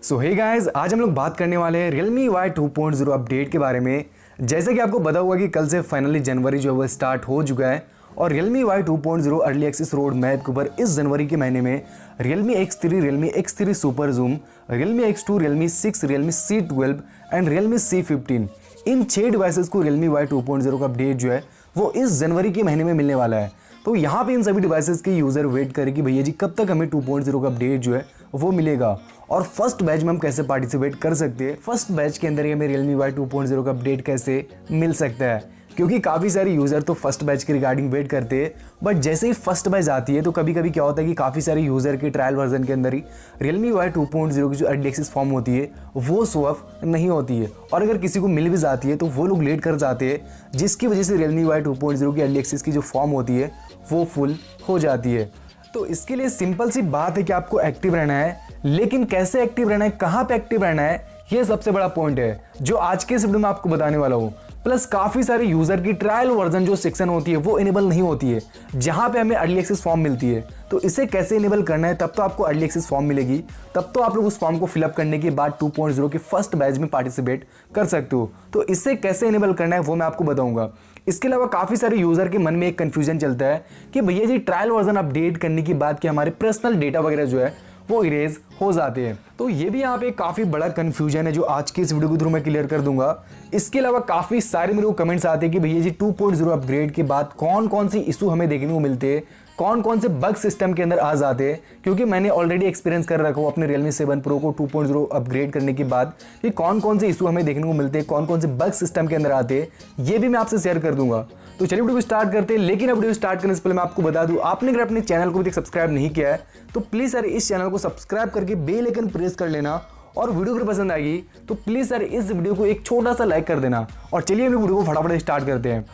सो hey guys, आज हम लोग बात करने वाले हैं Realme Y 2.0 अपडेट के बारे में। जैसे कि आपको पता होगा कि कल से फाइनली जनवरी जो है वो स्टार्ट हो चुका है और Realme Y 2.0 early access road map के ऊपर इस जनवरी के महीने में Realme X3, Realme X3 super zoom, Realme X2, Realme 6, Realme C12 and Realme C15 in 6 devices को Realme Y 2.0 का अपडेट जो है वो इस जनवरी के महीने में मिलने वाला है। तो यहाँ पे इन सभी डिवाइसेस के यूज़र वेट करें कि भैया जी कब तक हमें 2.0 का अपडेट जो है वो मिलेगा और फर्स्ट बैच में हम कैसे पार्टिसिपेट कर सकते हैं, फर्स्ट बैच के अंदर ही हमें Realme Y 2.0 का अपडेट कैसे मिल सकता है। क्योंकि काफ़ी सारे यूज़र तो फर्स्ट बैच के रिगार्डिंग वेट करते हैं, बट जैसे ही फर्स्ट बैच आती है तो कभी कभी क्या होता है कि काफ़ी सारे यूज़र के ट्रायल वर्जन के अंदर ही Realme Y 2.0 की जो अर्ली एक्सेस फॉर्म होती है वो शो ऑफ नहीं होती है और अगर किसी को मिल भी जाती है तो वो लोग लेट कर जाते हैं, जिसकी वजह से Realme Y 2.0 की अर्ली एक्सेस की जो फॉर्म होती है वो फुल हो जाती है। तो इसके लिए सिंपल सी बात है कि आपको एक्टिव रहना है, लेकिन कैसे एक्टिव रहना है, कहाँ पे एक्टिव रहना है, ये सबसे बड़ा पॉइंट है जो आज के इस वीडियो में आपको बताने वाला हूँ। प्लस काफ़ी सारे यूज़र की ट्रायल वर्जन जो सेक्शन होती है वो इनेबल नहीं होती है, जहाँ पे हमें अर्ली एक्सेस फॉर्म मिलती है। तो इसे कैसे इनेबल करना है, तब तो आपको अर्ली एक्सेस फॉर्म मिलेगी, तब तो आप लोग उस फॉर्म को फिलअप करने के बाद 2.0 के फर्स्ट बैच में पार्टिसिपेट कर सकते हो। तो इसे कैसे इनेबल करना है वो मैं आपको बताऊंगा। इसके अलावा काफ़ी सारे यूज़र के मन में एक कन्फ्यूजन चलता है कि भैया जी ट्रायल वर्जन अपडेट करने के बाद कि हमारे पर्सनल डेटा वगैरह जो है वो इरेज हो जाते हैं। तो ये भी यहाँ पे काफ़ी बड़ा कन्फ्यूजन है जो आज के इस वीडियो के थ्रू मैं क्लियर कर दूंगा। इसके अलावा काफ़ी सारे मेरे को कमेंट्स आते हैं कि भैया जी 2.0 अपग्रेड के बाद कौन कौन सी इशू हमें देखने को मिलते हैं, कौन कौन से बग सिस्टम के अंदर आ जाते हैं। क्योंकि मैंने ऑलरेडी एक्सपीरियंस कर रखा हूँ अपने Realme 7 Pro को 2.0 अपग्रेड करने के बाद कि कौन कौन से इशू हमें देखने को मिलते हैं, कौन कौन से बग सिस्टम के अंदर आते हैं, ये भी मैं आपसे शेयर कर दूंगा। तो चलिए वीडियो को स्टार्ट करते हैं। लेकिन अब वीडियो स्टार्ट करने से पहले मैं आपको बता दूं, आपने अगर अपने चैनल को भी सब्सक्राइब नहीं किया है तो प्लीज़ सर इस चैनल को सब्सक्राइब करके बेल आइकन प्रेस कर लेना और वीडियो अगर पसंद आएगी तो प्लीज़ सर इस वीडियो को एक छोटा सा लाइक कर देना। और चलिए हम वीडियो को फटाफट स्टार्ट करते हैं।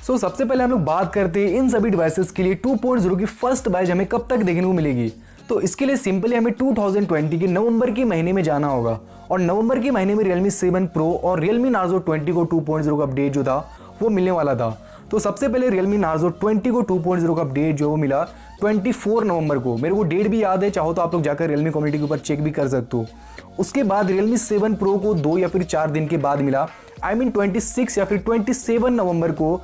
सो सबसे पहले हम लोग बात करते हैं इन सभी डिवाइसेस के लिए 2.0 की फर्स्ट बैच हमें कब तक देखने को मिलेगी। तो इसके लिए सिंपली हमें 2020 के नवंबर के महीने में जाना होगा और नवंबर के महीने में Realme 7 Pro और Realme Narzo 20 को 2.0 का अपडेट जो था वो मिलने वाला था। तो सबसे पहले Realme Narzo 20 को 2.0 का अपडेट जो वो मिला 24 नवंबर को। मेरे को डेट भी याद है, चाहो तो आप लोग जाकर Realme कम्युनिटी के ऊपर चेक भी कर सकते हो। उसके बाद Realme 7 Pro को 2 या फिर 4 दिन के बाद मिला, आई मीन 26 या फिर 27 नवंबर को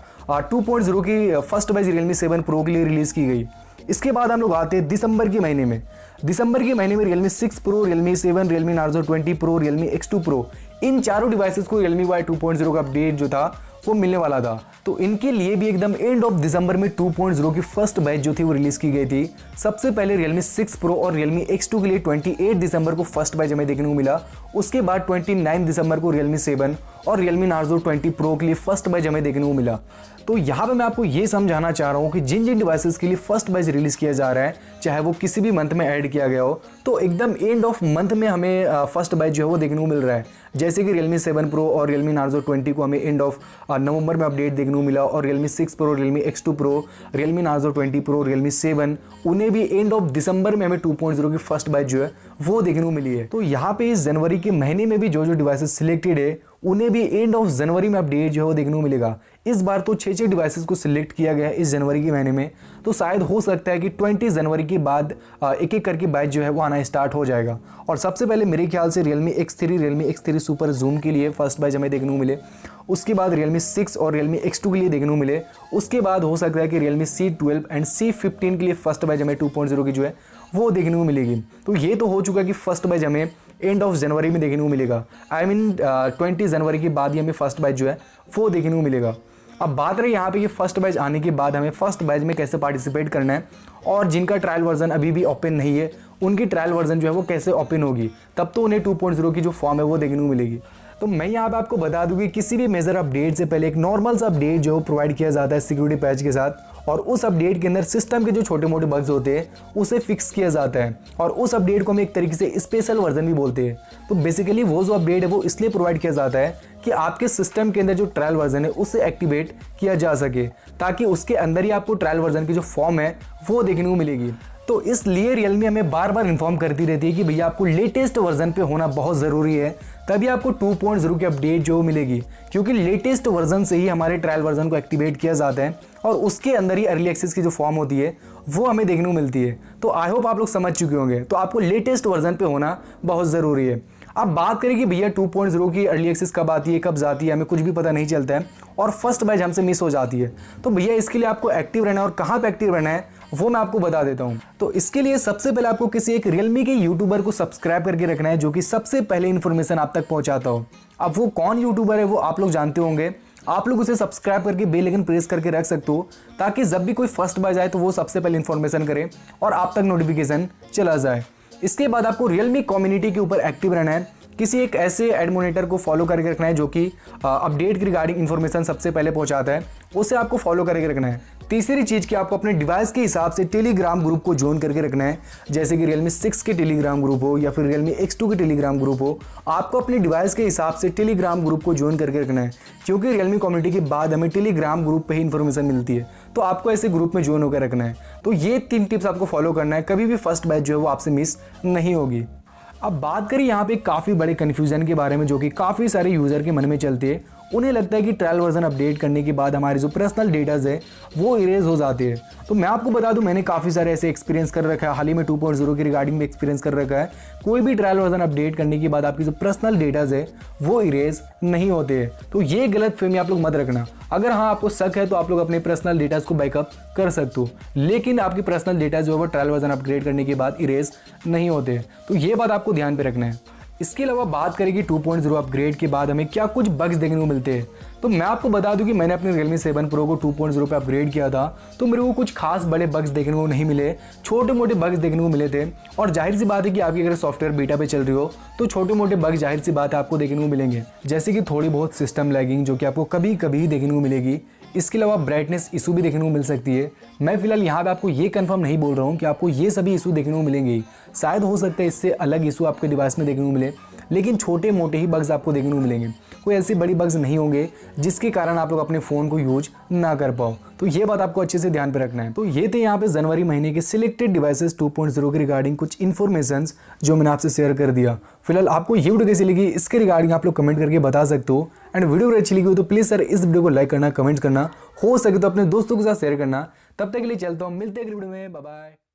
2.0 की फर्स्ट बैच Realme 7 Pro के लिए रिलीज़ की गई। इसके बाद हम लोग आते हैं दिसंबर के महीने में। दिसंबर के महीने में Realme 6 Pro, Realme 7, Realme Narzo 20 Pro, Realme X2 Pro इन चारों डिवाइसेस को Realme Y 2.0 का अपडेट जो था वो मिलने वाला था। तो इनके लिए भी एकदम एंड ऑफ दिसंबर में 2.0 की फर्स्ट बैच जो थी वो रिलीज की गई थी। सबसे पहले Realme 6 Pro और Realme X2 के लिए 28 दिसंबर को फर्स्ट बैच हमें देखने को मिला। उसके बाद 29 दिसंबर को Realme 7 और Realme Narzo 20 Pro के लिए फर्स्ट बैच हमें देखने को मिला। तो यहाँ पे मैं आपको ये समझाना चाह रहा हूँ कि जिन जिन डिवाइसेस के लिए फर्स्ट बैच रिलीज किया जा रहा है, चाहे वो किसी भी मंथ में ऐड किया गया हो, तो एकदम एंड ऑफ मंथ में हमें फर्स्ट बैच जो है वो देखने को मिल रहा है। जैसे कि Realme 7 Pro और Realme Narzo 20 को हमें एंड ऑफ नवंबर में अपडेट देखने को मिला और Realme 6 Pro, Realme X2 Pro, Realme Narzo 20 Pro, Realme 7 उन्हें भी एंड ऑफ दिसंबर में हमें 2.0 की फर्स्ट बैच जो है वो देखने को मिली है। तो यहाँ पे इस जनवरी के महीने में भी जो जो डिवाइसेस सिलेक्टेड है उन्हें भी एंड ऑफ जनवरी में अपडेट जो है वो देखने को मिलेगा। इस बार तो 6 डिवाइसेस को सिलेक्ट किया गया है इस जनवरी के महीने में, तो शायद हो सकता है कि 20 जनवरी के बाद एक एक करके बैच जो है वो आना स्टार्ट हो जाएगा। और सबसे पहले मेरे ख्याल से Realme X3 सुपर जूम के लिए फर्स्ट बैच हमें देखने को मिले। उसके बाद Realme 6 और Realme X2 के लिए देखने को मिले। उसके बाद हो सकता है कि Realme C12 एंड C15 के लिए फर्स्ट बैच हमें 2.0 की जो है वो देखने को मिलेगी। तो ये तो हो चुका कि फर्स्ट बैच हमें एंड ऑफ जनवरी में देखने को मिलेगा, आई मीन 20 जनवरी के बाद ही हमें फर्स्ट बैच जो है वो देखने को मिलेगा। अब बात रही यहाँ पे कि फर्स्ट बैच आने के बाद हमें फर्स्ट बैच में कैसे पार्टिसिपेट करना है और जिनका ट्रायल वर्जन अभी भी ओपन नहीं है उनकी ट्रायल वर्जन जो है वो कैसे ओपन होगी, तब तो उन्हें 2.0 की जो फॉर्म है वो देखने को मिलेगी। तो मैं यहाँ पे आपको बता दूँ कि किसी भी मेजर अपडेट से पहले एक नॉर्मल सा अपडेट जो प्रोवाइड किया जाता है सिक्योरिटी पैच के साथ, और उस अपडेट के अंदर सिस्टम के जो छोटे मोटे बग्स होते हैं उसे फिक्स किया जाता है और उस अपडेट को हम एक तरीके से स्पेशल वर्जन भी बोलते हैं। तो बेसिकली वो जो अपडेट है वो इसलिए प्रोवाइड किया जाता है कि आपके सिस्टम के अंदर जो ट्रायल वर्जन है उसे एक्टिवेट किया जा सके, ताकि उसके अंदर ही आपको ट्रायल वर्जन की जो फॉर्म है वो देखने को मिलेगी। तो इसलिए रियलमी हमें बार बार इन्फॉर्म करती रहती है कि भैया आपको लेटेस्ट वर्जन पे होना बहुत ज़रूरी है, तभी आपको 2.0 की अपडेट जो मिलेगी, क्योंकि लेटेस्ट वर्जन से ही हमारे ट्रायल वर्जन को एक्टिवेट किया जाता है और उसके अंदर ही अर्ली एक्सेस की जो फॉर्म होती है वो हमें देखने को मिलती है। तो आई होप आप लोग समझ चुके होंगे, तो आपको लेटेस्ट वर्जन पे होना बहुत ज़रूरी है। अब बात करें कि भैया 2.0 की अर्ली एक्सेस कब आती है, कब जाती है, हमें कुछ भी पता नहीं चलता है और फर्स्ट बैच हमसे मिस हो जाती है। तो भैया इसके लिए आपको एक्टिव रहना है, और कहाँ पे एक्टिव रहना है वो मैं आपको बता देता हूँ। तो इसके लिए सबसे पहले आपको किसी एक रियलमी के यूट्यूबर को सब्सक्राइब करके रखना है, जो कि सबसे पहले इन्फॉर्मेशन आप तक पहुँचाता हो। अब वो कौन यूट्यूबर है वो आप लोग जानते होंगे, आप लोग उसे सब्सक्राइब करके बेल आइकन प्रेस करके रख सकते हो, ताकि जब भी कोई फर्स्ट बैच आए तो वो सबसे पहले इन्फॉर्मेशन करे और आप तक नोटिफिकेशन चला जाए। इसके बाद आपको रियलमी कम्युनिटी के ऊपर एक्टिव रहना है, किसी एक ऐसे एडमोनेटर को फॉलो करके रखना है जो कि अपडेट की रिगार्डिंग इन्फॉर्मेशन सबसे पहले पहुंचाता है, उसे आपको फॉलो करके रखना है। तीसरी चीज़ कि आपको अपने डिवाइस के हिसाब से टेलीग्राम ग्रुप को ज्वाइन करके रखना है, जैसे कि Realme 6 के टेलीग्राम ग्रुप हो या फिर Realme X2 के टेलीग्राम ग्रुप हो। आपको अपने डिवाइस के हिसाब से टेलीग्राम ग्रुप को ज्वाइन करके रखना है, क्योंकि रियलमी कम्युनिटी के बाद हमें टेलीग्राम ग्रुप पे ही इन्फॉर्मेशन मिलती है, तो आपको ऐसे ग्रुप में ज्वाइन होकर रखना है। तो ये 3 टिप्स आपको फॉलो करना है, कभी भी फर्स्ट बैच जो है वो आपसे मिस नहीं होगी। अब बात करें यहाँ पे काफ़ी बड़े कन्फ्यूज़न के बारे में, जो कि काफ़ी सारे यूज़र के मन में चलते हैं। उन्हें लगता है कि ट्रायल वर्जन अपडेट करने के बाद हमारे जो पर्सनल डेटाज है वो इरेज हो जाते हैं। तो मैं आपको बता दूं, मैंने काफ़ी सारे ऐसे एक्सपीरियंस कर रखा है, हाल ही में 2.0 की रिगार्डिंग में एक्सपीरियंस कर रखा है। कोई भी ट्रायल वर्जन अपडेट करने के बाद आपकी जो पर्सनल डेटाज है वो इरेज नहीं होते हैं। तो ये गलत फहमी आप लोग मत रखना। अगर हाँ आपको शक है तो आप लोग अपने पर्सनल डेटाज को बैकअप कर सकते हो, लेकिन आपकी पर्सनल डेटा जो है वो ट्रायल वर्जन अपग्रेड करने के बाद इरेज नहीं होते। तो ये बात आपको ध्यान पे रखना है। इसके अलावा बात करेंगे 2.0 अपग्रेड के बाद हमें क्या कुछ बग्स देखने को मिलते हैं। तो मैं आपको बता दूं कि मैंने अपने Realme 7 Pro को 2.0 पे अपग्रेड किया था, तो मेरे को कुछ खास बड़े बग्स देखने को नहीं मिले, छोटे मोटे बग्स देखने को मिले थे। और जाहिर सी बात है कि आपकी अगर सॉफ्टवेयर बीटा पे चल रही हो तो छोटे मोटे बग्स जाहिर सी बात है आपको देखने को मिलेंगे, जैसे कि थोड़ी बहुत सिस्टम लैगिंग जो कि आपको कभी कभी देखने को मिलेगी। इसके अलावा ब्राइटनेस इशू भी देखने को मिल सकती है। मैं फिलहाल यहाँ पे आपको ये कंफर्म नहीं बोल रहा हूँ कि आपको ये सभी इशू देखने को मिलेंगे, शायद हो सकता है इससे अलग इशू आपके डिवाइस में देखने को मिले, लेकिन छोटे मोटे ही बग्स आपको देखने को मिलेंगे। कोई ऐसी बड़ी बग्स नहीं होंगे जिसके कारण आप लोग अपने फ़ोन को यूज ना कर पाओ। तो ये बात आपको अच्छे से ध्यान पे रखना है। तो ये थे यहाँ पे जनवरी महीने के सिलेक्टेड डिवाइसेस 2.0 के रिगार्डिंग कुछ इन्फॉर्मेशंस जो मैंने आपसे शेयर कर दिया। फिलहाल आपको ये वीडियो कैसी लगी इसके रिगार्डिंग आप लोग कमेंट करके बता सकते हो। एंड वीडियो अगर अच्छी लगी हो तो प्लीज़ सर इस वीडियो को लाइक करना, कमेंट करना, हो सके तो अपने दोस्तों के साथ शेयर करना। तब तक के लिए चलता हूँ, मिलते हैं अगली वीडियो में, बाय बाय।